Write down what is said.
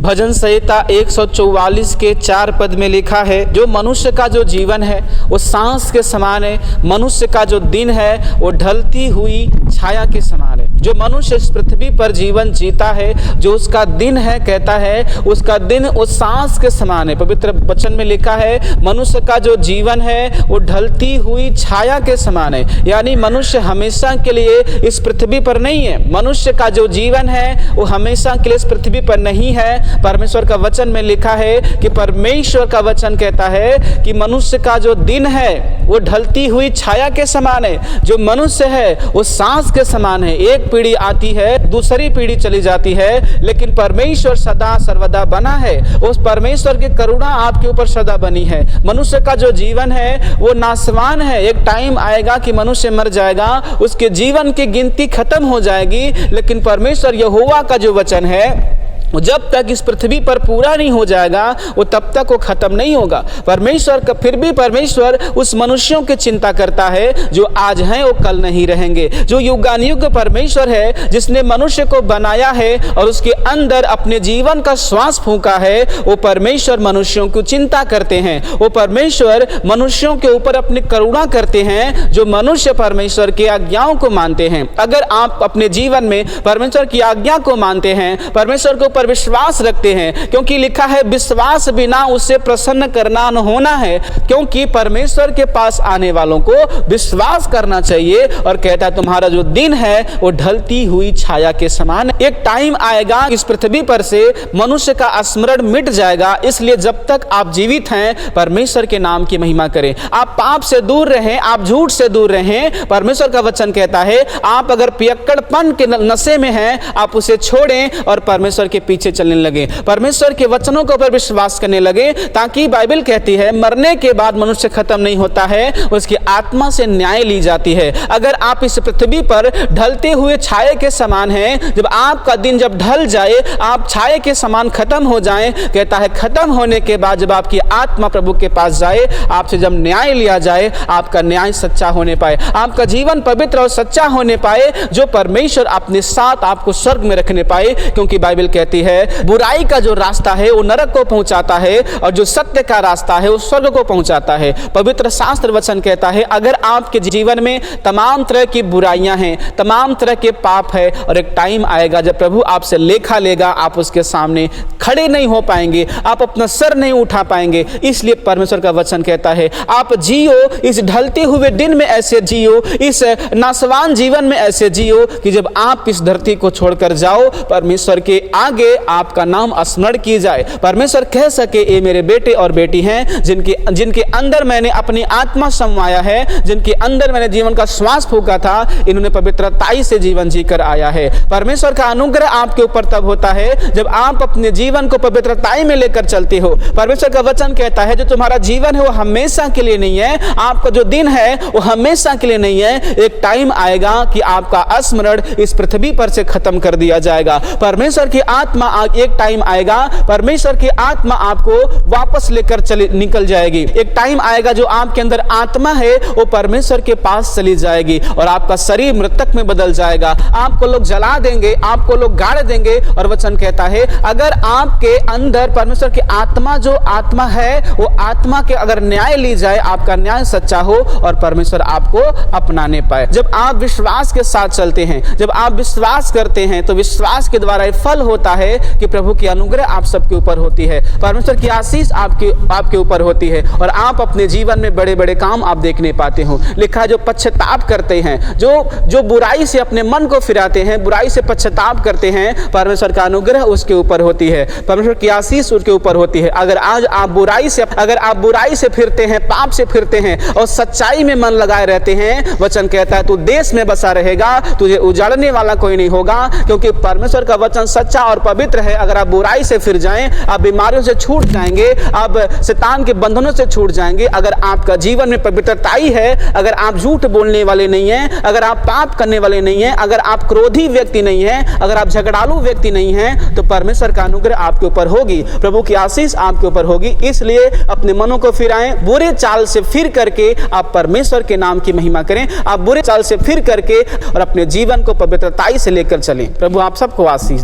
भजन संहिता 144 के 4 पद में लिखा है, जो मनुष्य का जो जीवन है वो सांस के समान है, मनुष्य का जो दिन है वो ढलती हुई छाया के समान है। जो मनुष्य इस पृथ्वी पर जीवन जीता है, जो उसका दिन है, कहता है उसका दिन उस सांस के समान है। पवित्र वचन में लिखा है, मनुष्य का जो जीवन है वो ढलती हुई छाया के समान है। यानी मनुष्य हमेशा के लिए इस पृथ्वी पर नहीं है। मनुष्य का जो जीवन है वो हमेशा के लिए इस पृथ्वी पर नहीं है। परमेश्वर का वचन में लिखा है कि परमेश्वर का वचन कहता है कि मनुष्य का जो दिन है वो ढलती हुई छाया के समान है। जो मनुष्य है वो सांस के समान है। एक पीढ़ी आती है, दूसरी पीढ़ी चली जाती है, लेकिन परमेश्वर सदा सर्वदा बना है। उस परमेश्वर की करुणा आपके ऊपर सदा बनी है। मनुष्य का जो जीवन है वो नासवान है। एक टाइम आएगा कि मनुष्य मर जाएगा, उसके जीवन की गिनती खत्म हो जाएगी, लेकिन परमेश्वर यहोवा का जो वचन है वो जब तक इस पृथ्वी पर पूरा नहीं हो जाएगा वो तब तक वो खत्म नहीं होगा। परमेश्वर का फिर भी परमेश्वर उस मनुष्यों की चिंता करता है जो आज हैं वो कल नहीं रहेंगे। जो युगानुयुग परमेश्वर है, जिसने मनुष्य को बनाया है और उसके अंदर अपने जीवन का श्वास फूंका है, वो परमेश्वर मनुष्यों की चिंता करते हैं। वो परमेश्वर मनुष्यों के ऊपर अपनी करुणा करते हैं जो मनुष्य परमेश्वर की आज्ञाओं को मानते हैं। अगर आप अपने जीवन में परमेश्वर की आज्ञा को मानते हैं, परमेश्वर के ऊपर विश्वास रखते हैं, क्योंकि लिखा है विश्वास बिना उसे प्रसन्न करना न होना है, क्योंकि परमेश्वर के पास आने वालों को विश्वास करना चाहिए। और कहता है तुम्हारा जो दिन है वो ढलती हुई छाया के समान। एक टाइम आएगा इस पृथ्वी पर से मनुष्य का स्मरण मिट जाएगा। इसलिए जब तक आप जीवित हैं परमेश्वर के नाम की महिमा करें। आप पाप से दूर रहें, आप झूठ से दूर रहें। परमेश्वर का वचन कहता है आप अगर पियक्कड़पन के नशे में हैं आप उसे छोड़ें और परमेश्वर के पीछे चलने लगे, परमेश्वर के वचनों के ऊपर विश्वास करने लगे, ताकि बाइबल कहती है मरने के बाद मनुष्य खत्म नहीं होता है, उसकी आत्मा से न्याय ली जाती है। अगर आप इस पृथ्वी पर ढलते हुए छाये के समान हैं, जब आपका दिन जब ढल जाए, आप छाये के समान खत्म हो जाएं, कहता है खत्म होने के बाद जब आपकी आत्मा प्रभु के पास जाए, आपसे जब न्याय लिया जाए, आपका न्याय सच्चा होने पाए, आपका जीवन पवित्र और सच्चा होने पाए, जो परमेश्वर अपने साथ आपको स्वर्ग में रखने पाए। क्योंकि बाइबल कहती है बुराई का जो रास्ता है वो नरक को पहुंचाता है और जो सत्य का रास्ता है वो स्वर्ग को पहुंचाता है। पवित्र शास्त्र वचन कहता है अगर आपके जीवन में तमाम तरह की बुराइयां हैं, तमाम तरह के पाप है, और एक टाइम आएगा जब प्रभु आपसे लेखा लेगा, आप उसके सामने खड़े नहीं हो पाएंगे, आप अपना सर नहीं उठा पाएंगे। इसलिए परमेश्वर का वचन कहता है आप जियो, इस ढलते हुए दिन में ऐसे जियो, इस नासवान जीवन में ऐसे जियो कि जब आप इस धरती को छोड़कर जाओ परमेश्वर के आगे आपका नाम स्मरण की जाए। परमेश्वर कह सके ये मेरे बेटे और बेटी हैं जिनके अंदर मैंने अपनी आत्मा समाया है, जिनके अंदर मैंने जीवन का श्वास फूंका था, इन्होंने पवित्रताई से जीवन जीकर आया है। परमेश्वर का अनुग्रह आपके ऊपर तब होता है जब आप अपने जीवन को पवित्रताई में लेकर चलते हो। परमेश्वर का वचन कहता है जो तुम्हारा जीवन है वो हमेशा के लिए नहीं है, आपका जो दिन है वो हमेशा के लिए नहीं है। एक टाइम आएगा कि आपका स्मरण इस पृथ्वी पर से खत्म कर दिया जाएगा। परमेश्वर की आत्मा एक टाइम आएगा, परमेश्वर की आत्मा आपको वापस लेकर निकल जाएगी। एक टाइम आएगा जो आपके अंदर आत्मा है वो परमेश्वर के पास चली जाएगी और आपका शरीर मृतक में बदल जाएगा। आपको लोग जला देंगे, आपको लोग गाड़ देंगे। और वचन कहता है अगर आपके अंदर परमेश्वर की आत्मा जो आत्मा है वो आत्मा के अगर न्याय ली जाए, आपका न्याय सच्चा हो और परमेश्वर आपको अपनाने पाए। जब आप विश्वास के साथ चलते हैं, जब आप विश्वास करते हैं, तो विश्वास के द्वारा फल होता है कि प्रभु की अनुग्रह आप सबके ऊपर होती है, परमेश्वर की आशीष आपके ऊपर होती है और आप अपने जीवन में बड़े बड़े काम आप देखने पाते हो। लिखा है जो पश्चाताप करते हैं, जो बुराई से अपने मन को फिराते हैं, बुराई से पश्चाताप करते हैं, परमेश्वर का अनुग्रह उसके ऊपर होती है, परमेश्वर की आशीष उसके ऊपर होती है। अगर आज आप बुराई से फिरते हैं, पाप से फिरते हैं और सच्चाई में मन लगाए रहते हैं, वचन कहता है तू देश में बसा रहेगा, तुझे उजाड़ने वाला कोई नहीं होगा, क्योंकि परमेश्वर का वचन सच्चा और पवित्र है। अगर आप बुराई से फिर जाएं, आप बीमारियों से छूट जाएंगे, आप शैतान के बंधनों से छूट जाएंगे। अगर आपका जीवन में पवित्रताई है, अगर आप झूठ बोलने वाले नहीं हैं, अगर आप पाप करने वाले नहीं हैं, अगर आप क्रोधी व्यक्ति नहीं हैं, अगर आप झगड़ालू व्यक्ति नहीं हैं, तो परमेश्वर का अनुग्रह आपके ऊपर होगी, प्रभु की आशीष आपके ऊपर होगी। इसलिए अपने मनों को फिराएं, बुरे चाल से फिर करके आप परमेश्वर के नाम की महिमा करें। आप बुरे चाल से फिर करके और अपने जीवन को पवित्रताई से लेकर चलें। प्रभु आप सबको आशीष